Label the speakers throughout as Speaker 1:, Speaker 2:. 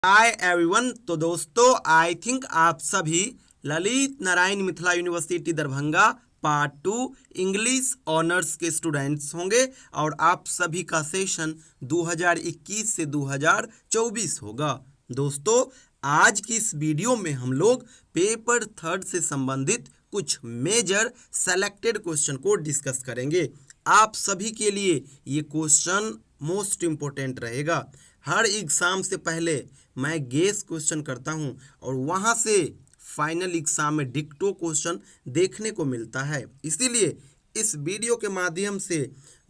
Speaker 1: Hi everyone. तो दोस्तों I think आप सभी Lalit Narayan Mithila university Darbhanga part 2 English honours के स्टूडेंट्स होंगे और आप सभी का सेशन 2021 से 2024 होगा। दोस्तों आज की इस वीडियो में हम लोग पेपर थर्ड से संबंधित कुछ मेजर सेलेक्टेड क्वेश्चन को डिस्कस करेंगे। आप सभी के लिए ये क्वेश्चन मोस्ट इम्पोर्टेंट रहेगा। हर एग्ज़ाम से पहले मैं गेस क्वेश्चन करता हूं और वहां से फाइनल एग्ज़ाम में डिक्टो क्वेश्चन देखने को मिलता है। इसीलिए इस वीडियो के माध्यम से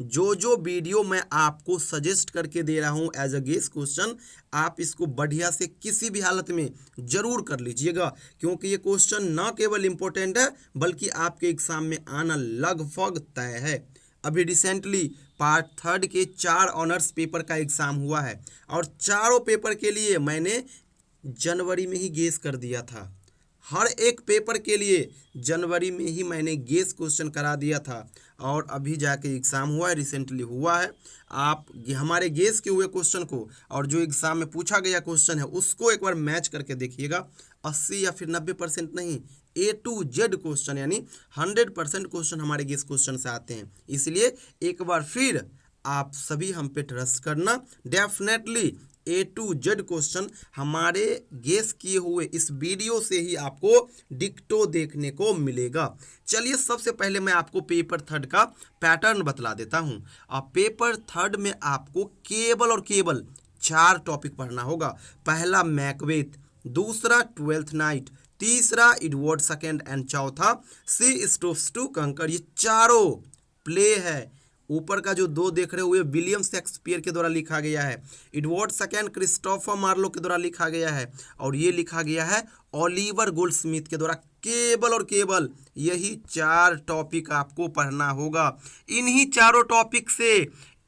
Speaker 1: जो वीडियो मैं आपको सजेस्ट करके दे रहा हूं एज अ गेस क्वेश्चन, आप इसको बढ़िया से किसी भी हालत में ज़रूर कर लीजिएगा, क्योंकि ये क्वेश्चन न केवल इम्पोर्टेंट है बल्कि आपके एग्ज़ाम में आना लगभग तय है। अभी रिसेंटली पार्ट थर्ड के 4 ऑनर्स पेपर का एग्ज़ाम हुआ है और चारों पेपर के लिए मैंने जनवरी में ही गेस कर दिया था। हर एक पेपर के लिए जनवरी में ही मैंने गेस क्वेश्चन करा दिया था और अभी जाके एग्ज़ाम हुआ है, रिसेंटली हुआ है। आप हमारे गेस के हुए क्वेश्चन को और जो एग्ज़ाम में पूछा गया क्वेश्चन है उसको एक बार मैच करके देखिएगा। 80 या फिर 90% नहीं, A to Z क्वेश्चन यानी 100% क्वेश्चन हमारे गेस क्वेश्चन से आते हैं। इसलिए एक बार फिर आप सभी हम पे ट्रस्ट करना। Definitely A to Z question हमारे गेस किए हुए इस वीडियो से ही आपको डिक्टो देखने को मिलेगा। चलिए सबसे पहले मैं आपको पेपर थर्ड का पैटर्न बतला देता हूं। अब पेपर थर्ड में आपको केवल और केवल 4 टॉपिक पढ़ना होगा। पहला मैकबेथ, दूसरा ट्वेल्थ नाइट, तीसरा एडवर्ड सेकेंड एंड चौथा सी स्टोव्स टू कंकर। ये चारों प्ले है। ऊपर का जो 2 देख रहे हुए विलियम शेक्सपियर के द्वारा लिखा गया है, एडवर्ड सेकेंड क्रिस्टोफर मार्लो के द्वारा लिखा गया है और ये लिखा गया है ओलिवर गोल्डस्मिथ के द्वारा। केवल और केवल यही 4 टॉपिक आपको पढ़ना होगा। इन्हीं चारों टॉपिक से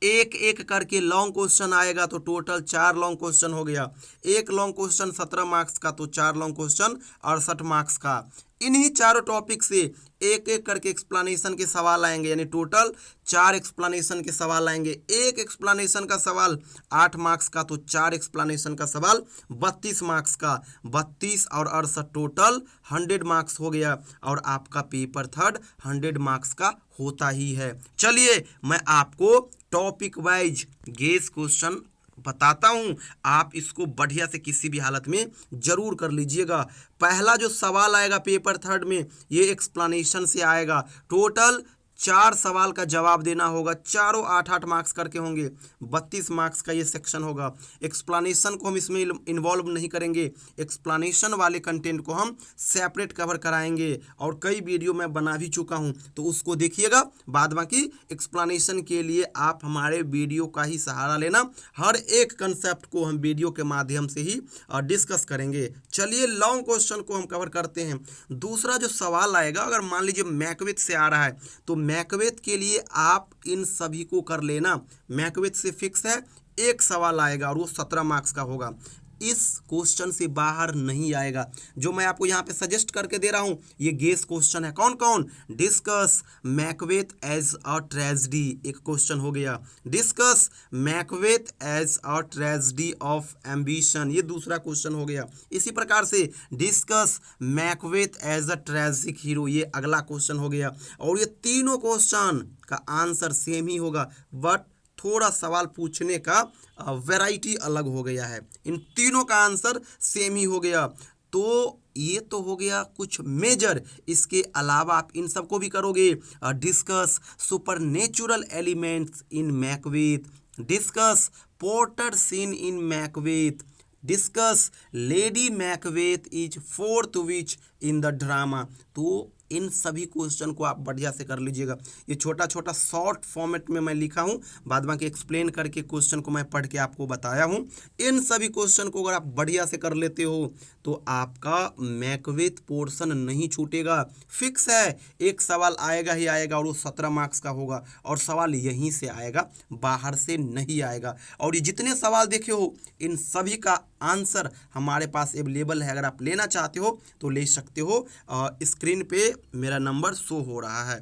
Speaker 1: एक एक करके लॉन्ग क्वेश्चन आएगा तो टोटल 4 लॉन्ग क्वेश्चन हो गया। एक लॉन्ग क्वेश्चन 17 मार्क्स का तो 4 लॉन्ग क्वेश्चन 68 मार्क्स का। इन्हीं चारों टॉपिक से एक एक करके एक्सप्लेनेशन के सवाल आएंगे, यानी टोटल 4 एक्सप्लेनेशन के सवाल आएंगे। एक एक्सप्लेनेशन का सवाल 8 मार्क्स का तो 4 एक्सप्लेनेशन का सवाल 32 मार्क्स का। 32 और 68 टोटल 100 मार्क्स हो गया और आपका पेपर थर्ड 100 मार्क्स का होता ही है। चलिए मैं आपको टॉपिक वाइज गेस क्वेश्चन बताता हूं, आप इसको बढ़िया से किसी भी हालत में जरूर कर लीजिएगा। पहला जो सवाल आएगा पेपर थर्ड में ये एक्सप्लेनेशन से आएगा। टोटल 4 सवाल का जवाब देना होगा, चारों 8-8 मार्क्स करके होंगे। 32 मार्क्स का ये सेक्शन होगा। एक्सप्लेनेशन को हम इसमें इन्वॉल्व नहीं करेंगे, एक्सप्लेनेशन वाले कंटेंट को हम सेपरेट कवर कराएंगे और कई वीडियो मैं बना भी चुका हूं तो उसको देखिएगा। बाद बाकी एक्सप्लेनेशन के लिए आप हमारे वीडियो का ही सहारा लेना। हर एक कंसेप्ट को हम वीडियो के माध्यम से ही डिस्कस करेंगे। चलिए लॉन्ग क्वेश्चन को हम कवर करते हैं। दूसरा जो सवाल आएगा, अगर मान लीजिए मैकबेथ से आ रहा है तो मैकबेथ के लिए आप इन सभी को कर लेना। मैकबेथ से फिक्स है, एक सवाल आएगा और वो 17 मार्क्स का होगा। इस क्वेश्चन से बाहर नहीं आएगा। जो मैं आपको यहाँ पे सजेस्ट करके दे रहा हूँ ये गेस क्वेश्चन है। कौन कौन? Discuss Macbeth as a tragedy, एक क्वेश्चन हो गया। Discuss Macbeth as a tragedy of ambition, ये दूसरा क्वेश्चन हो गया। इसी प्रकार से discuss Macbeth as a tragic hero, ये अगला क्वेश्चन हो गया। और ये तीनों क्वेश्चन का आंसर सेम ही होगा, बट थोड़ा सवाल पूछने का वैरायटी अलग हो गया है। इन तीनों का आंसर सेम ही हो गया। तो ये तो हो गया कुछ मेजर। इसके अलावा आप इन सबको भी करोगे। Discuss supernatural elements in Macbeth, discuss porter seen in Macbeth, discuss lady Macbeth is fourth which in the drama. तो इन सभी क्वेश्चन को आप बढ़िया से कर लीजिएगा। ये छोटा छोटा शॉर्ट फॉर्मेट में मैं लिखा हूँ, बाद बाकी एक्सप्लेन करके क्वेश्चन को मैं पढ़ के आपको बताया हूँ। इन सभी क्वेश्चन को अगर आप बढ़िया से कर लेते हो तो आपका मैकबेथ पोर्शन नहीं छूटेगा। फिक्स है, एक सवाल आएगा ही आएगा और वो 17 मार्क्स का होगा और सवाल यहीं से आएगा, बाहर से नहीं आएगा। और ये जितने सवाल देखे हो इन सभी का आंसर हमारे पास अवेलेबल है। अगर आप लेना चाहते हो तो ले सकते हो। स्क्रीन पे मेरा नंबर शो हो रहा है।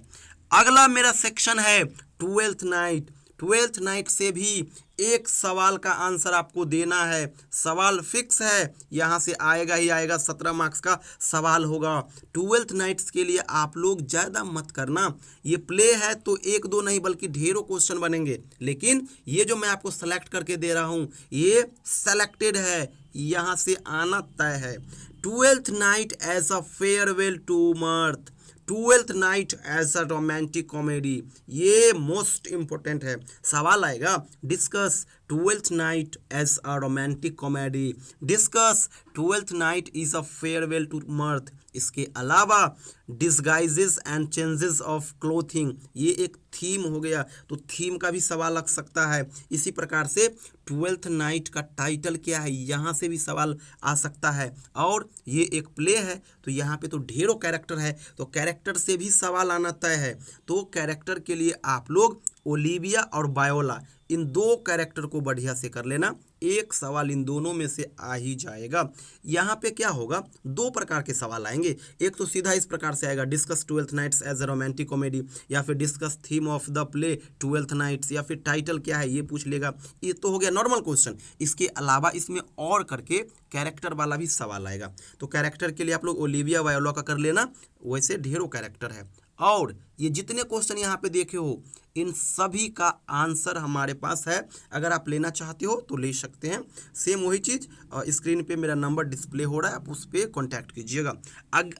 Speaker 1: अगला मेरा सेक्शन है ट्वेल्थ नाइट। ट्वेल्थ नाइट से भी एक सवाल का आंसर आपको देना है। सवाल फिक्स है, यहाँ से आएगा ही आएगा, 17 मार्क्स का सवाल होगा। 12th नाइट्स के लिए आप लोग ज़्यादा मत करना, ये प्ले है तो एक दो नहीं बल्कि ढेरों क्वेश्चन बनेंगे, लेकिन ये जो मैं आपको सेलेक्ट करके दे रहा हूँ ये सेलेक्टेड है, यहाँ से आना तय है। 12th night as a farewell to mirth, 12th night as a romantic comedy, ये मोस्ट इंपॉर्टेंट है। सवाल आएगा discuss 12th night as a romantic comedy, discuss 12th night is a farewell to mirth. इसके अलावा disguises and changes of clothing, ये एक theme हो गया, तो थीम का भी सवाल लग सकता है। इसी प्रकार से 12th नाइट का टाइटल क्या है, यहाँ से भी सवाल आ सकता है। और ये एक प्ले है तो यहाँ पे तो ढेरों कैरेक्टर है, तो कैरेक्टर से भी सवाल आना तय है। तो कैरेक्टर के लिए आप लोग ओलिविया और वायोला, इन दो कैरेक्टर को बढ़िया से कर लेना, एक सवाल इन दोनों में से आ ही जाएगा। यहाँ पे क्या होगा, दो प्रकार के सवाल आएंगे। एक तो सीधा इस प्रकार से आएगा, discuss 12th Nights as a romantic comedy, या फिर discuss theme of the play 12th Nights, या फिर टाइटल क्या है ये पूछ लेगा। ये तो हो गया नॉर्मल क्वेश्चन। इसके अलावा इसमें और करके कैरेक्टर वाला भी सवाल आएगा, तो कैरेक्टर के लिए आप लोग ओलिविया वायोला का कर लेना, वैसे ढेरों कैरेक्टर है। और ये जितने क्वेश्चन यहाँ पे देखे हो इन सभी का आंसर हमारे पास है, अगर आप लेना चाहते हो तो ले सकते हैं। सेम वही चीज़, स्क्रीन पे मेरा नंबर डिस्प्ले हो रहा है, आप उस पर कॉन्टैक्ट कीजिएगा।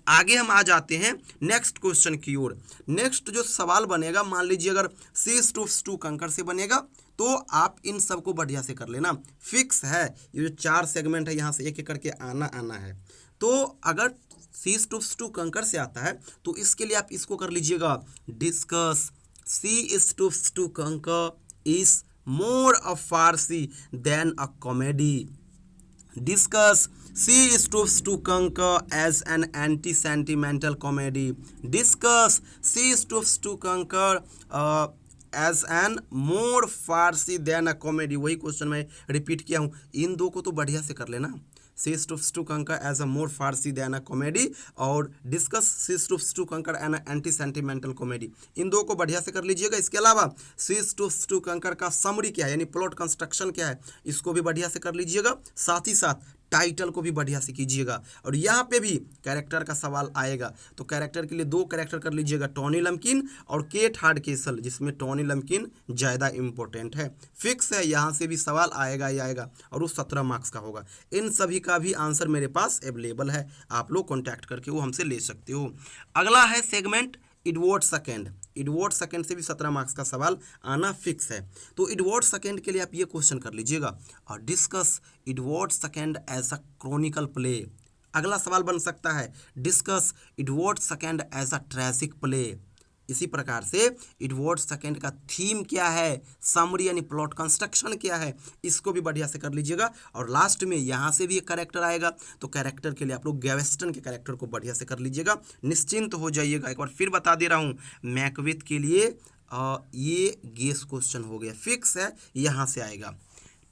Speaker 1: आगे हम आ जाते हैं नेक्स्ट क्वेश्चन की ओर। नेक्स्ट जो सवाल बनेगा, मान लीजिए अगर C/2 कंकर से बनेगा तो आप इन सब को बढ़िया से कर लेना, फिक्स है। ये जो 4 सेगमेंट है यहाँ से एक एक करके आना है। तो अगर C/2 कंकर से आता है तो इसके लिए आप इसको कर लीजिएगा, discuss C/2 Conquer is more a farce than a comedy, discuss C/2 Conquer as an anti sentimental comedy, discuss C/2 Conquer as an more farce than a comedy. वही क्वेश्चन मैं रिपीट किया हूँ, इन दो को तो बढ़िया से कर लेना, C/2 Conquer as a more farce than a comedy, और discuss C/2 Conquer an anti sentimental comedy, इन दो को बढ़िया से कर लीजिएगा। इसके अलावा C/2 कंकर का समरी क्या है, यानी प्लॉट कंस्ट्रक्शन क्या है, इसको भी बढ़िया से कर लीजिएगा। साथ ही साथ टाइटल को भी बढ़िया से कीजिएगा। और यहाँ पे भी कैरेक्टर का सवाल आएगा, तो कैरेक्टर के लिए दो कैरेक्टर कर लीजिएगा, टॉनी लम्किन और केट हार्डकेसल, जिसमें टॉनी लम्किन ज़्यादा इंपॉर्टेंट है। फिक्स है, यहाँ से भी सवाल आएगा ही आएगा, और वो 17 मार्क्स का होगा। इन सभी का भी आंसर मेरे पास अवेलेबल है, आप लोग कॉन्टैक्ट करके वो हमसे ले सकते हो। अगला है segment Edward second. Edward second से भी 17 मार्क्स का सवाल आना फिक्स है। तो एडवर्ड सेकंड के लिए आप ये क्वेश्चन कर लीजिएगा, और discuss Edward second as a chronicle play. अगला सवाल बन सकता है, discuss Edward second as a tragic play. इसी प्रकार से एडवर्ड सेकंड का थीम क्या है, समरी यानी प्लॉट कंस्ट्रक्शन क्या है, इसको भी बढ़िया से कर लीजिएगा। और लास्ट में यहाँ से भी एक कैरेक्टर आएगा, तो कैरेक्टर के लिए आप लोग गैवेस्टन के कैरेक्टर को बढ़िया से कर लीजिएगा, निश्चिंत हो जाइएगा। एक बार फिर बता दे रहा हूँ, मैकबेथ के लिए ये गेस क्वेश्चन हो गया, फिक्स है, यहाँ से आएगा।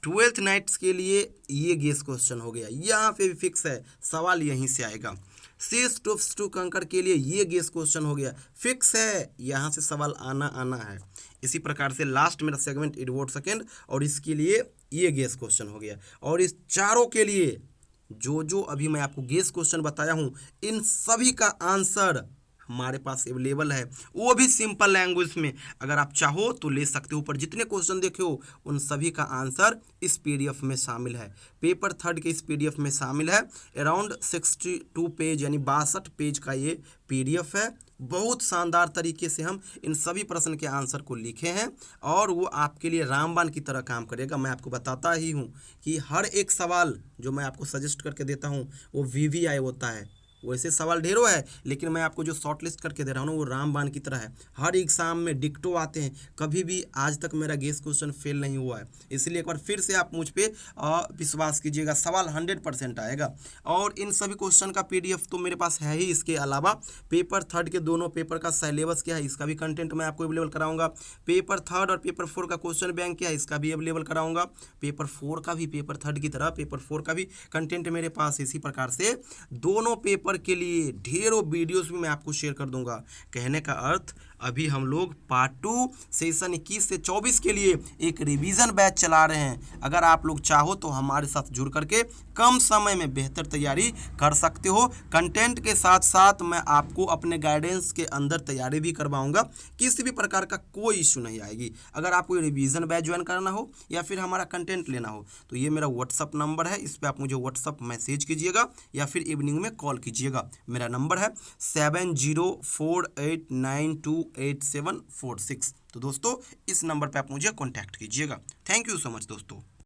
Speaker 1: 12th नाइट्स के लिए ये गेस क्वेश्चन हो गया, यहाँ पे भी फिक्स है, सवाल यहीं से आएगा। C/2 कंकर के लिए ये गेस क्वेश्चन हो गया, फिक्स है, यहाँ से सवाल आना है। इसी प्रकार से लास्ट मेरा सेगमेंट एडवर्ड सेकंड, और इसके लिए ये गेस क्वेश्चन हो गया। और इस चारों के लिए जो अभी मैं आपको गेस क्वेश्चन बताया हूँ, इन सभी का आंसर हमारे पास अवेलेबल है, वो भी सिंपल लैंग्वेज में। अगर आप चाहो तो ले सकते हो, ऊपर जितने क्वेश्चन देखे हो उन सभी का आंसर इस पीडीएफ में शामिल है। पेपर 3 के इस पीडीएफ में शामिल है। अराउंड 62 पेज यानी 62 पेज का ये पीडीएफ है। बहुत शानदार तरीके से हम इन सभी प्रश्न के आंसर को लिखे हैं, और वो आपके लिए रामबाण की तरह काम करेगा। मैं आपको बताता ही हूँ कि हर एक सवाल जो मैं आपको सजेस्ट करके देता हूँ वो VVI होता है। वैसे सवाल ढेरों है, लेकिन मैं आपको जो शॉर्ट लिस्ट करके दे रहा हूँ ना, वो रामबाण की तरह है। हर एग्जाम में डिक्टो आते हैं, कभी भी आज तक मेरा गेस क्वेश्चन फेल नहीं हुआ है। इसलिए एक बार फिर से आप मुझ पर विश्वास कीजिएगा, सवाल 100% आएगा। और इन सभी क्वेश्चन का PDF तो मेरे पास है ही। इसके अलावा पेपर 3 के दोनों पेपर का सिलेबस क्या है, इसका भी कंटेंट मैं आपको अवेलेबल कराऊंगा। पेपर 3 और पेपर 4 का क्वेश्चन बैंक क्या है, इसका भी अवेलेबल कराऊंगा। पेपर 4 का भी, पेपर 3 की तरह पेपर 4 का भी कंटेंट मेरे पास। इसी प्रकार से दोनों पेपर के लिए ढेरों वीडियोस भी मैं आपको शेयर कर दूंगा। कहने का अर्थ, अभी हम लोग पार्ट 2 सेशन 21 से 24 के लिए एक रिवीजन बैच चला रहे हैं। अगर आप लोग चाहो तो हमारे साथ जुड़ करके कम समय में बेहतर तैयारी कर सकते हो। कंटेंट के साथ साथ मैं आपको अपने गाइडेंस के अंदर तैयारी भी करवाऊंगा, किसी भी प्रकार का कोई इशू नहीं आएगी। अगर आपको रिवीजन बैच ज्वाइन करना हो या फिर हमारा कंटेंट लेना हो तो ये मेरा व्हाट्सअप नंबर है, इस पर आप मुझे व्हाट्सअप मैसेज कीजिएगा या फिर इवनिंग में कॉल कीजिएगा। मेरा नंबर है 7048928746। तो दोस्तों इस नंबर पे आप मुझे कॉन्टैक्ट कीजिएगा। थैंक यू सो मच दोस्तों।